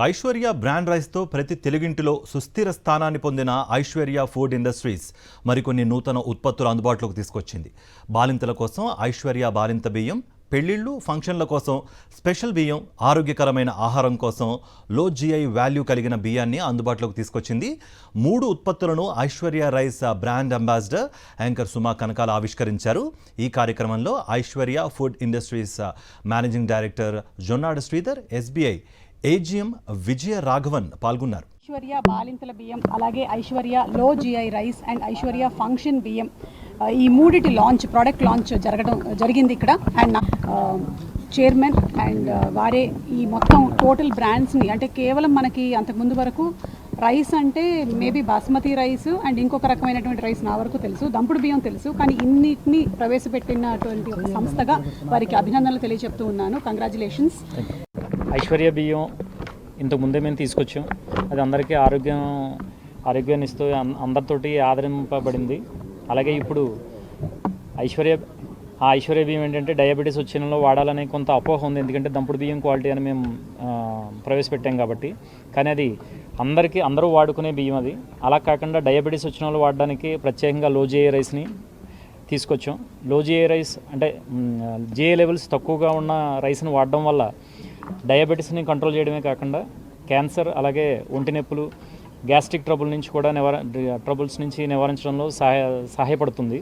Aishwarya brand రైస్తో ప్రతి తెలుగింటిలో సుస్థిర స్థానాన్ని పొందిన ఐశ్వర్య ఫుడ్ ఇండస్ట్రీస్ మరికొన్ని నూతన ఉత్పత్తులు అందుబాటులోకి తీసుకొచ్చింది. బాలింతల కోసం ఐశ్వర్య బాలింత బియ్యం, పెళ్లిళ్ళు ఫంక్షన్ల కోసం స్పెషల్ బియ్యం, ఆరోగ్యకరమైన ఆహారం కోసం లో జిఐ వాల్యూ కలిగిన బియ్యాన్ని అందుబాటులోకి తీసుకొచ్చింది. 3 ఉత్పత్తులను Aishwarya rice brand ambassador anchor Suma Kanakala ఆవిష్కరించారు. ఈ కార్యక్రమంలో Aishwarya food industries managing director Jonnada Sridhar, SBI AGM Vijaya Raghavan పాల్గొన్నారు. ఐశ్వర్య బాలింతల బియ్యం, అలాగే ఐశ్వర్య లో GI rice and Aishwarya function బియ్యం, ఈ మూడిటి ప్రోడక్ట్ లాంచ్ జరిగింది ఇక్కడ. అండ్ చైర్మన్ అండ్ వారే ఈ మొత్తం టోటల్ బ్రాండ్స్ని, అంటే కేవలం మనకి అంతకుముందు వరకు రైస్ అంటే మేబీ బాస్మతి రైస్ అండ్ ఇంకొక రకమైనటువంటి రైస్ నా వరకు తెలుసు, దంపుడు బియ్యం తెలుసు, కానీ ఇన్నిటిని ప్రవేశపెట్టినటువంటి ఒక సంస్థగా వారికి అభినందనలు తెలియజెప్తూ ఉన్నాను. కంగ్రాచులేషన్స్. ఐశ్వర్య బియ్యం ఇంతకు ముందే మేము తీసుకొచ్చాం. అది అందరికీ ఆరోగ్యాన్ని ఇస్తూ అందరితోటి ఆదరింపబడింది. అలాగే ఇప్పుడు ఐశ్వర్య బియ్యం ఏంటంటే డయాబెటీస్ వచ్చిన వాడాలనే కొంత అపోహ ఉంది, ఎందుకంటే దంపుడు బియ్యం క్వాలిటీ అని మేము ప్రవేశపెట్టాం కాబట్టి. కానీ అది అందరూ వాడుకునే బియ్యం అది. అలా కాకుండా డయాబెటీస్ వచ్చిన వాళ్ళు వాడడానికి ప్రత్యేకంగా లో జిఐ రైస్ని తీసుకొచ్చాం. లో జిఐ రైస్ అంటే జిఐ లెవెల్స్ తక్కువగా ఉన్న రైస్ని వాడడం వల్ల డయాబెటీస్ని కంట్రోల్ చేయడమే కాకుండా క్యాన్సర్, అలాగే ఒంటి నొప్పులు, గ్యాస్ట్రిక్ ట్రబుల్స్ నుంచి నివారించడంలో సహాయపడుతుంది.